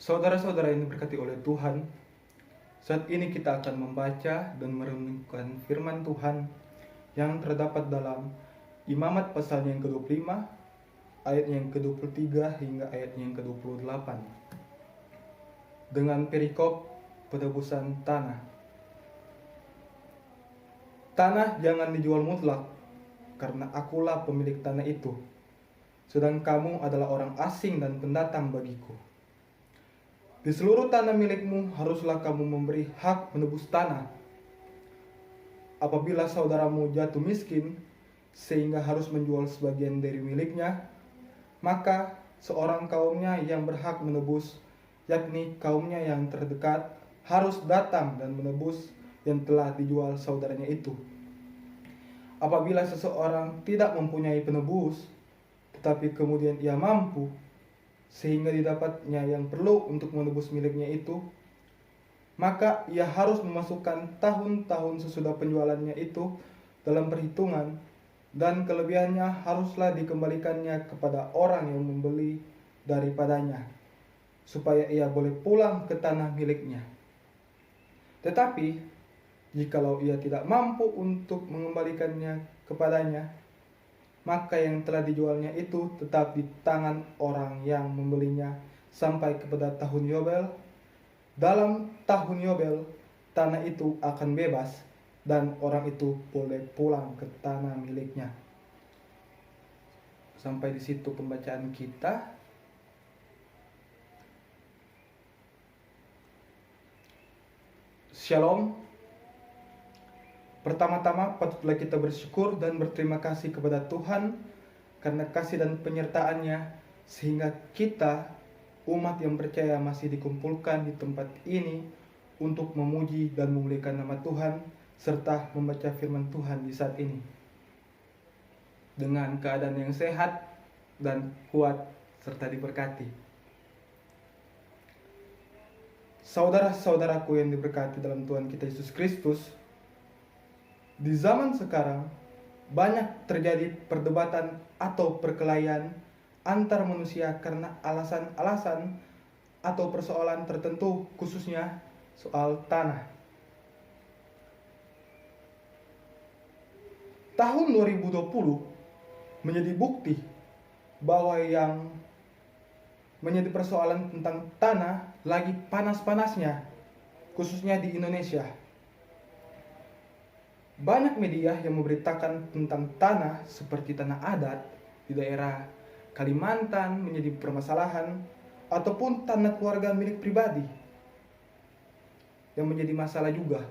Saudara-saudara yang diberkati oleh Tuhan, saat ini kita akan membaca dan merenungkan firman Tuhan yang terdapat dalam Imamat pasalnya yang ke-25, ayat yang ke-23 hingga ayat yang ke-28. Dengan perikop penebusan tanah. Tanah jangan dijual mutlak, karena akulah pemilik tanah itu, sedang kamu adalah orang asing dan pendatang bagiku. Di seluruh tanah milikmu haruslah kamu memberi hak menebus tanah. Apabila saudaramu jatuh miskin sehingga harus menjual sebagian dari miliknya, maka seorang kaumnya yang berhak menebus, yakni kaumnya yang terdekat, harus datang dan menebus yang telah dijual saudaranya itu. Apabila seseorang tidak mempunyai penebus, tetapi kemudian ia mampu, sehingga didapatnya yang perlu untuk menebus miliknya itu, maka ia harus memasukkan tahun-tahun sesudah penjualannya itu dalam perhitungan, dan kelebihannya haruslah dikembalikannya kepada orang yang membeli daripadanya, supaya ia boleh pulang ke tanah miliknya. Tetapi jikalau ia tidak mampu untuk mengembalikannya kepadanya, maka yang telah dijualnya itu tetap di tangan orang yang membelinya sampai kepada tahun Yobel. Dalam tahun Yobel, tanah itu akan bebas dan orang itu boleh pulang ke tanah miliknya. Sampai di situ pembacaan kita. Shalom. Pertama-tama patutlah kita bersyukur dan berterima kasih kepada Tuhan karena kasih dan penyertaan-Nya, sehingga kita, umat yang percaya, masih dikumpulkan di tempat ini untuk memuji dan memuliakan nama Tuhan serta membaca firman Tuhan di saat ini dengan keadaan yang sehat dan kuat serta diberkati. Saudara-saudaraku yang diberkati dalam Tuhan kita Yesus Kristus, di zaman sekarang banyak terjadi perdebatan atau perkelahian antar manusia karena alasan-alasan atau persoalan tertentu, khususnya soal tanah. Tahun 2020 menjadi bukti bahwa yang menjadi persoalan tentang tanah lagi panas-panasnya, khususnya di Indonesia. Banyak media yang memberitakan tentang tanah seperti tanah adat di daerah Kalimantan menjadi permasalahan, ataupun tanah keluarga milik pribadi yang menjadi masalah juga.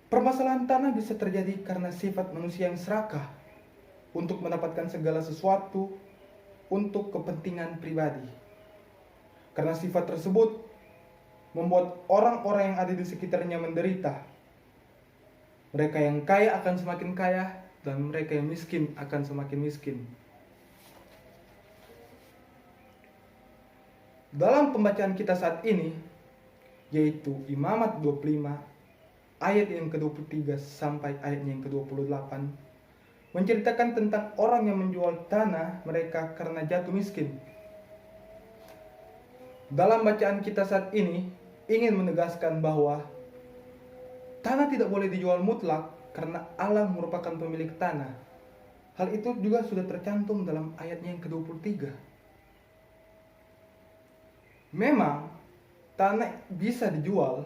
Permasalahan tanah bisa terjadi karena sifat manusia yang serakah untuk mendapatkan segala sesuatu untuk kepentingan pribadi. Karena sifat tersebut membuat orang-orang yang ada di sekitarnya menderita. Mereka yang kaya akan semakin kaya, dan mereka yang miskin akan semakin miskin. Dalam pembacaan kita saat ini, yaitu Imamat 25, ayat yang ke-23 sampai ayat yang ke-28, menceritakan tentang orang yang menjual tanah mereka karena jatuh miskin. Dalam bacaan kita saat ini, ingin menegaskan bahwa tanah tidak boleh dijual mutlak karena Allah merupakan pemilik tanah. Hal itu juga sudah tercantum dalam ayatnya yang ke-23. Memang tanah bisa dijual,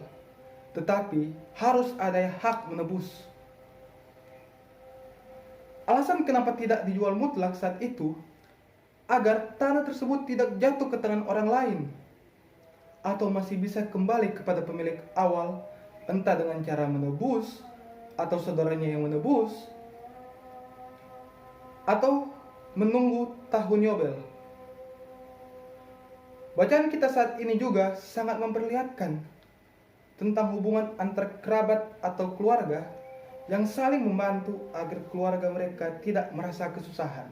tetapi harus ada hak menebus. Alasan kenapa tidak dijual mutlak saat itu, agar tanah tersebut tidak jatuh ke tangan orang lain, atau masih bisa kembali kepada pemilik awal, entah dengan cara menebus, atau saudaranya yang menebus, atau menunggu tahun Yobel. Bacaan kita saat ini juga sangat memperlihatkan tentang hubungan antar kerabat atau keluarga yang saling membantu agar keluarga mereka tidak merasa kesusahan.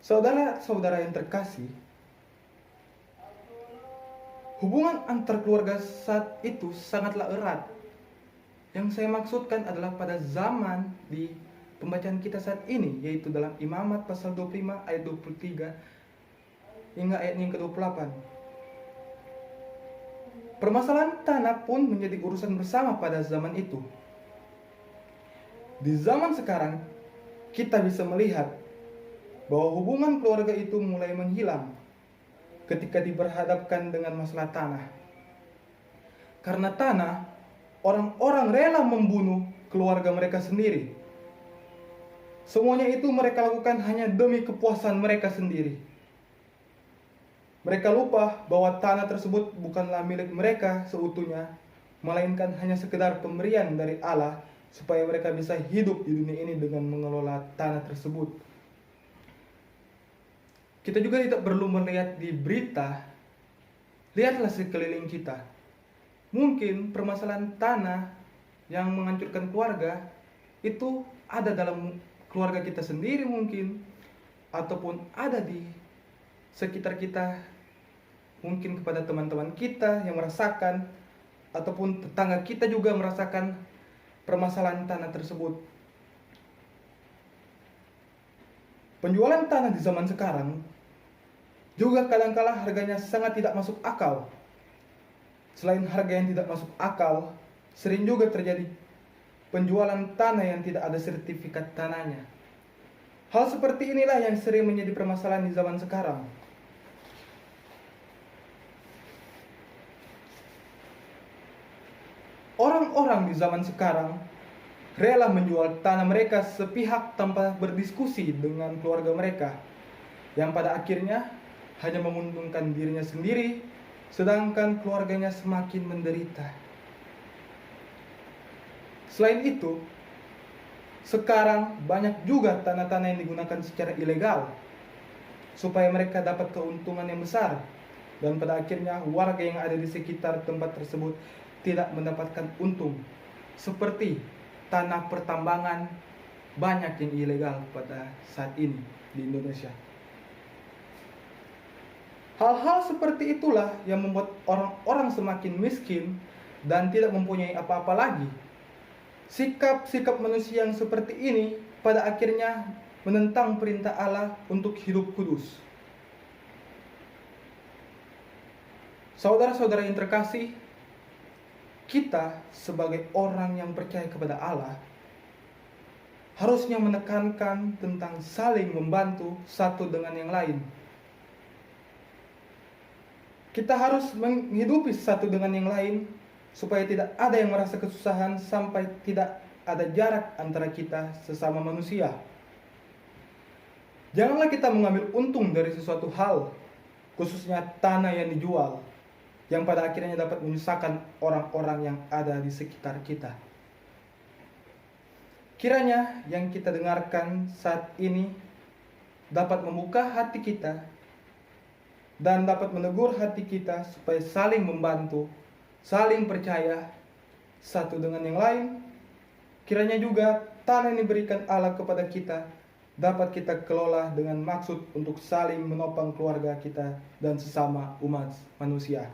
Saudara-saudara yang terkasih, hubungan antar keluarga saat itu sangatlah erat. Yang saya maksudkan adalah pada zaman di pembacaan kita saat ini, yaitu dalam Imamat pasal 25 ayat 23 hingga ayat yang ke-28. Permasalahan tanah pun menjadi urusan bersama pada zaman itu. Di zaman sekarang, kita bisa melihat bahwa hubungan keluarga itu mulai menghilang ketika diberhadapkan dengan masalah tanah. Karena tanah, orang-orang rela membunuh keluarga mereka sendiri. Semuanya itu mereka lakukan hanya demi kepuasan mereka sendiri. Mereka lupa bahwa tanah tersebut bukanlah milik mereka seutuhnya, melainkan hanya sekedar pemberian dari Allah supaya mereka bisa hidup di dunia ini dengan mengelola tanah tersebut. Kita juga tidak perlu melihat di berita, lihatlah sekeliling kita. Mungkin permasalahan tanah yang menghancurkan keluarga itu ada dalam keluarga kita sendiri mungkin, ataupun ada di sekitar kita, mungkin kepada teman-teman kita yang merasakan, ataupun tetangga kita juga merasakan permasalahan tanah tersebut. Penjualan tanah di zaman sekarang juga kadang-kala harganya sangat tidak masuk akal. Selain harga yang tidak masuk akal, sering juga terjadi penjualan tanah yang tidak ada sertifikat tanahnya. Hal seperti inilah yang sering menjadi permasalahan di zaman sekarang. Orang-orang di zaman sekarang rela menjual tanah mereka sepihak tanpa berdiskusi dengan keluarga mereka, yang pada akhirnya hanya menguntungkan dirinya sendiri, sedangkan keluarganya semakin menderita. Selain itu, sekarang banyak juga tanah-tanah yang digunakan secara ilegal supaya mereka dapat keuntungan yang besar, dan pada akhirnya warga yang ada di sekitar tempat tersebut tidak mendapatkan untung. Seperti tanah pertambangan, banyak yang ilegal pada saat ini di Indonesia. Hal-hal seperti itulah yang membuat orang-orang semakin miskin dan tidak mempunyai apa-apa lagi. Sikap-sikap manusia yang seperti ini pada akhirnya menentang perintah Allah untuk hidup kudus. Saudara-saudara yang terkasih, kita sebagai orang yang percaya kepada Allah harusnya menekankan tentang saling membantu satu dengan yang lain. Kita harus menghidupi satu dengan yang lain supaya tidak ada yang merasa kesusahan, sampai tidak ada jarak antara kita sesama manusia. Janganlah kita mengambil untung dari sesuatu hal, khususnya tanah yang dijual, yang pada akhirnya dapat menyusahkan orang-orang yang ada di sekitar kita. Kiranya yang kita dengarkan saat ini dapat membuka hati kita dan dapat menegur hati kita supaya saling membantu, saling percaya satu dengan yang lain. Kiranya juga tanah yang diberikan Allah kepada kita dapat kita kelola dengan maksud untuk saling menopang keluarga kita dan sesama umat manusia.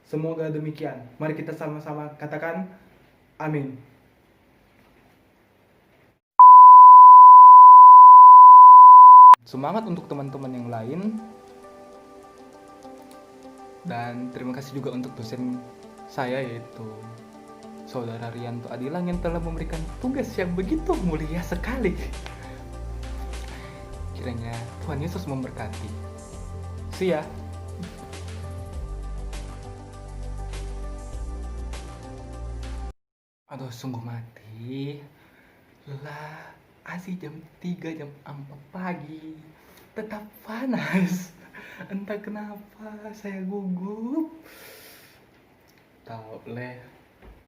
Semoga demikian. Mari kita sama-sama katakan amin. Semangat untuk teman-teman yang lain. Dan terima kasih juga untuk dosen saya, yaitu Saudara Rianto Adilang, yang telah memberikan tugas yang begitu mulia sekali. Kiranya Tuhan Yesus memberkati. See ya. Aduh, sungguh mati. Lah, asih jam 3, jam 4 pagi. Tetap panas. Entah kenapa saya gugup. Tahu leh.